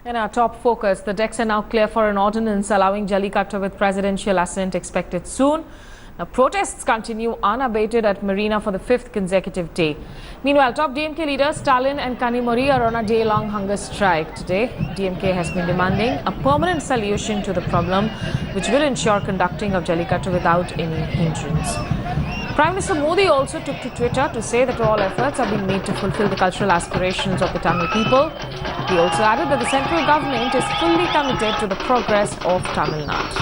In our top focus, the decks are now clear for an ordinance allowing Jallikattu with presidential assent expected soon. Now, protests continue unabated at Marina for the 5th consecutive day. Meanwhile, top DMK leaders Stalin and Kanhaiya are on a day-long hunger strike today. DMK has been demanding a permanent solution to the problem, which will ensure conducting of Jallikattu without any hindrance. Prime Minister Modi also took to Twitter to say that all efforts are being made to fulfill the cultural aspirations of the Tamil people. He also added that the central government is fully committed to the progress of Tamil Nadu.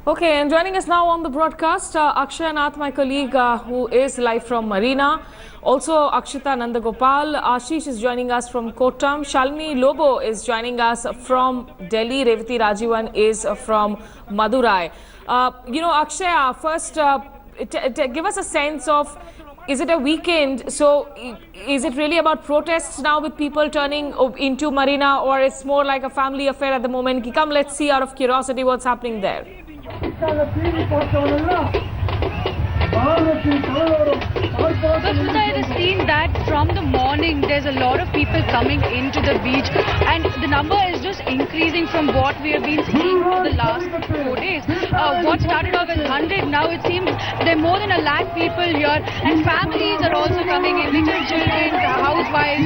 Okay, and joining us now on the broadcast, Akshay Nath, my colleague who is live from Marina. Also, Akshita Nandagopal. Ashish is joining us from Kotam. Shalini Lobo is joining us from Delhi. Revati Rajivan is from Madurai. Akshay, first, give us a sense of, is it a weekend? So, is it really about protests now with people turning into Marina, or it's more like a family affair at the moment? Come, let's see out of curiosity what's happening there. Well, Smita, it is seen that from the morning there's a lot of people coming into the beach, and the number is just increasing from what we have been seeing for the last 4 days. What started off as 100, now it seems there are more than 1 lakh people here, and families are also coming in, little children, housewives.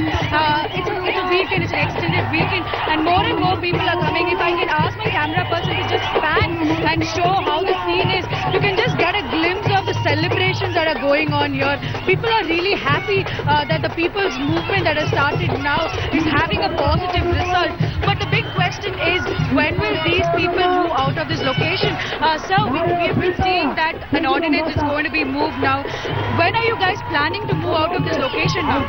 It's a weekend, it's an extended weekend, and more people are coming. If I can ask my camera person to just pan and show how the scene is, you can just get a glimpse of the celebrations that are going on here. People are really happy that the people's movement that has started now is having a positive result. But the big question is, when will these people move out of this location? Sir, we have been seeing that an ordinance is going to be moved now. When are you guys planning to move out of this location now?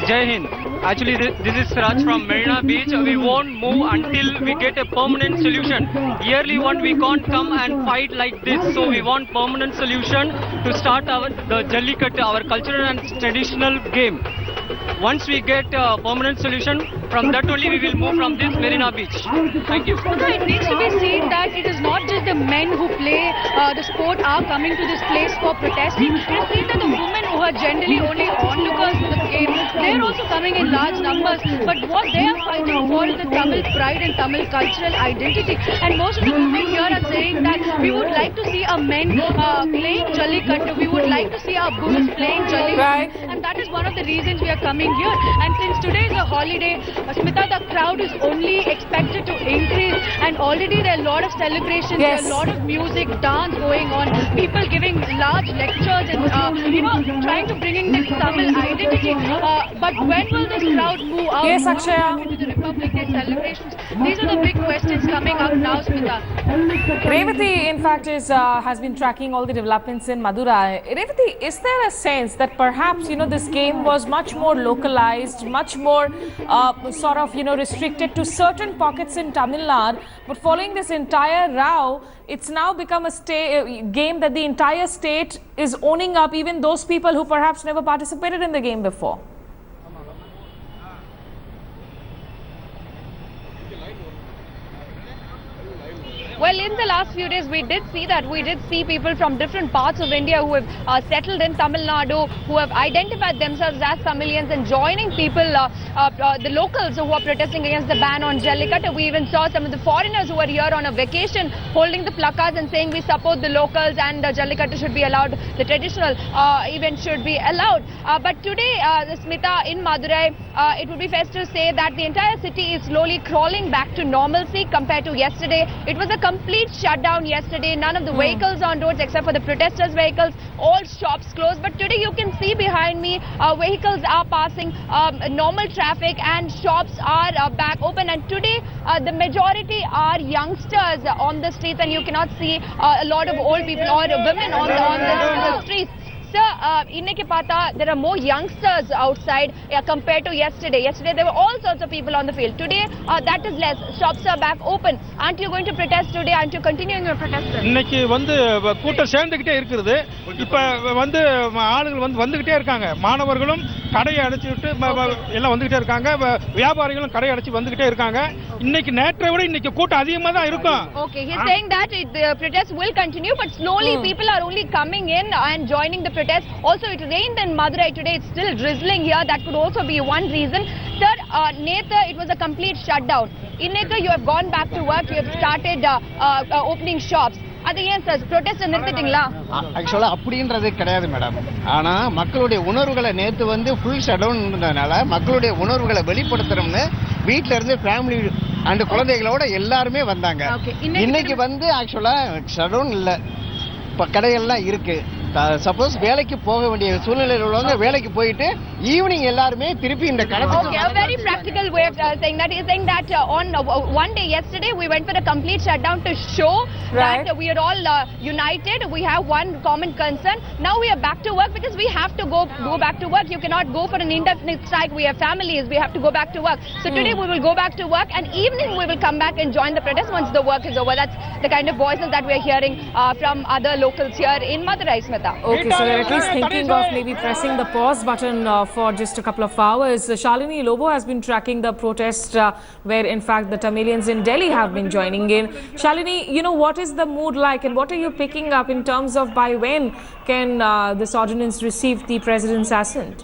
Jai Hind. Actually, this is Raj from Marina Beach. We won't move until we get a permanent solution. Yearly one, we can't come and fight like this. So we want permanent solution to start the Jallikattu, our cultural and traditional game. Once we get a permanent solution, from that only we will move from this Marina Beach. Thank you. It needs to be seen that it is not just the men who play the sport are coming to this place for protesting. It is seen that the women who are generally only onlookers to the game, they are also coming in large numbers. But what they are fighting for is the Tamil pride and Tamil cultural identity. And most of the women here are saying that we would like to see our men playing Jallikattu. We would like to see our boys playing Jallikattu. Right. And that is one of the reasons we are coming here. And since today is a holiday, Smita, the crowd is only expected to increase, and already there are a lot of celebrations, yes. There are a lot of music, dance going on, people giving large lectures and trying to bring in this Tamil identity. But when will this crowd move out Yes, Akshaya. into the Republic Day celebrations? These are the big questions coming up now, Smita. Revati, in fact, has been tracking all the developments in Madurai. Revati, is there a sense that perhaps, this game was much more localized, much more restricted to certain pockets in Tamil Nadu, but following this entire row, it's now become a game that the entire state is owning up, even those people who perhaps never participated in the game before? Well, in the last few days, we did see that. We did see people from different parts of India who have settled in Tamil Nadu, who have identified themselves as Tamilians and joining people, the locals who are protesting against the ban on Jallikattu. We even saw some of the foreigners who were here on a vacation holding the placards and saying we support the locals and Jallikattu should be allowed, the traditional event should be allowed. But today, Smita, in Madurai, it would be fair to say that the entire city is slowly crawling back to normalcy compared to yesterday. It was a complete shutdown yesterday. None of the vehicles on roads except for the protesters' vehicles. All shops closed. But today you can see behind me vehicles are passing, normal traffic, and shops are back open. And today the majority are youngsters on the streets, and you cannot see a lot of old people or women on the streets. Sir, inneke paatha there are more youngsters outside compared to yesterday. Yesterday there were all sorts of people on the field. Today that is less. Shops are back open. Aren't you going to protest today? Aren't you continuing your protest? இன்னைக்கு கூட்டம் சேர்ந்துகிட்டே இருக்குது. இப்ப ஆளுகள் வந்துகிட்டே இருக்காங்க. மாணவர்களும் கடையை அடைச்சிட்டு எல்லாம் வந்துகிட்டே இருக்காங்க. வியாபாரிகளும் கடையை அடைச்சி வந்துகிட்டே இருக்காங்க. இன்னைக்கு நேற்றை விட இன்னைக்கு கூட்டம் அதிகமா தான் இருக்கும். Okay, he is saying that the protest will continue, but slowly people are only coming in and joining the protest. Also, it rained in Madurai today. It's still drizzling here. That could also be one reason. Sir, Netha, it was a complete shutdown. In Netha, you have gone back to work. You have started opening shops. அது ஏன் sir protest நிறுத்திட்டீங்களா? ஆக்சுவலா அப்படின்றதே கிடையாது madam. ஆனா மக்களுடைய உணர்வுகளை நேத்து full shut down இருந்ததுனால மக்களுடைய உணர்வுகளை வெளிப்படுத்துறோம்னு வீட்ல இருந்து ஃபேமிலி அண்ட் குழந்தைகளோட எல்லாருமே வந்தாங்க. இன்னைக்கு ஆக்சுவலா ஷட் டவுன் இல்ல, இப்ப கடைகள்லாம் இருக்கு. சப்போஸ் வேலைக்கு போக வேண்டிய சூழ்நிலையில் உள்ளவங்க வேலைக்கு போயிட்டு ஈவினிங் எல்லாருமே திருப்பி இந்த கடத்துக்கு. Okay, a very practical way of saying that. He's saying that on one day yesterday we went for a complete shutdown to show that we are all united. We have one common concern. Now we are back to work because we have to go back to work. You cannot go for an indefinite strike. We have families. We have to go back to work. So today we will go back to work and evening we will come back and join the protest once the work is over. That's the kind of voices that we are hearing from other locals here in Madurai. Okay, so they're at least thinking of maybe pressing the pause button for just a couple of hours. Shalini Lobo has been tracking the protest where in fact the Tamilians in Delhi have been joining in. Shalini, what is the mood like and what are you picking up in terms of by when can this ordinance receive the President's assent?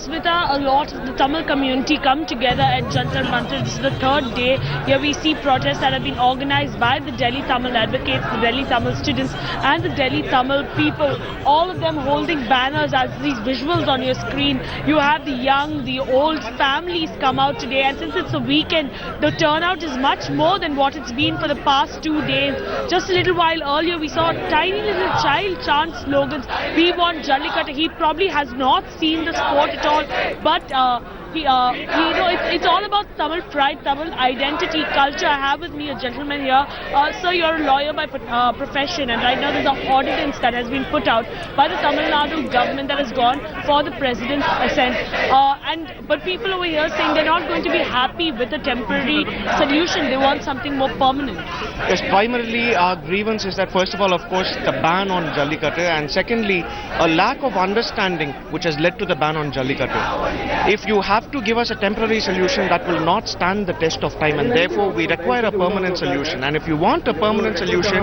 Smita, a lot of the Tamil community come together at Jantar Mantar. This is the third day. Here we see protests that have been organized by the Delhi Tamil advocates, the Delhi Tamil students and the Delhi Tamil people. All of them holding banners as these visuals on your screen. You have the young, the old families come out today, and since it's a weekend, the turnout is much more than what it's been for the past 2 days. Just a little while earlier we saw a tiny little child chant slogans. We want Jallikattu. He probably has not seen the sport at all, but it's all about Tamil pride, Tamil identity, culture. I have with me a gentleman here. Sir, you're a lawyer by profession, and right now there's an ordinance that has been put out by the Tamil Nadu government that has gone for the President's assent. But people over here saying they're not going to be happy with a temporary solution. They want something more permanent. Yes, primarily our grievance is that first of all, of course, the ban on Jallikattu, and secondly, a lack of understanding which has led to the ban on Jallikattu. If you have to give us a temporary solution, that will not stand the test of time, and therefore we require a permanent solution. And if you want a permanent solution,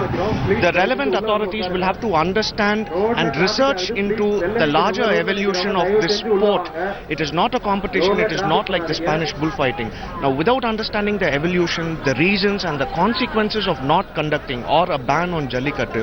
the relevant authorities will have to understand and research into the larger evolution of this sport. It is not a competition, it is not like the Spanish bullfighting. Now, without understanding the evolution, the reasons and the consequences of not conducting or a ban on Jallikattu,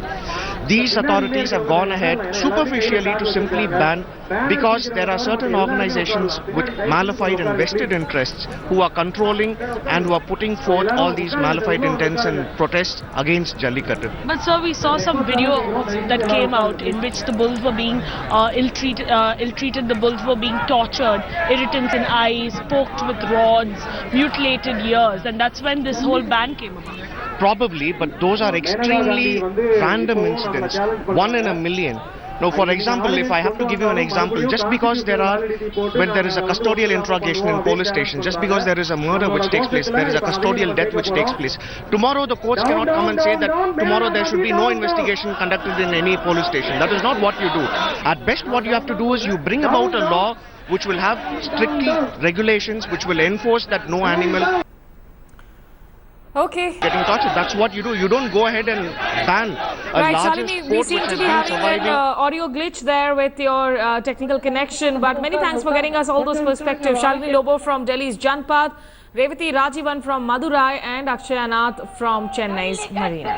these authorities have gone ahead superficially to simply ban because there are certain organizations with malified and vested interests who are controlling and who are putting forth all these malified intents and protests against Jallikattu. But sir, we saw some video that came out in which the bulls were being ill-treated, the bulls were being tortured, irritants in eyes, poked with rods, mutilated ears, and that's when this whole ban came about. Probably, but those are extremely random incidents, 1 in a million. Now, for example, if I have to give you an example, just because when there is a custodial interrogation in police station, just because there is a murder which takes place, there is a custodial death which takes place, tomorrow the courts cannot come and say that tomorrow there should be no investigation conducted in any police station. That is not what you do. At best, what you have to do is you bring about a law which will have strictly regulations which will enforce that no animal Okay. getting tortured. That's what you do. You don't go ahead and ban a Right, larger Shalini, sport we which seem has to be been having an surviving. audio glitch there with your technical connection, but many thanks for getting us all those perspectives. Shalini Lobo from Delhi's Janpat, Revati Rajivan from Madurai, and Akshayanath from Chennai's Marina.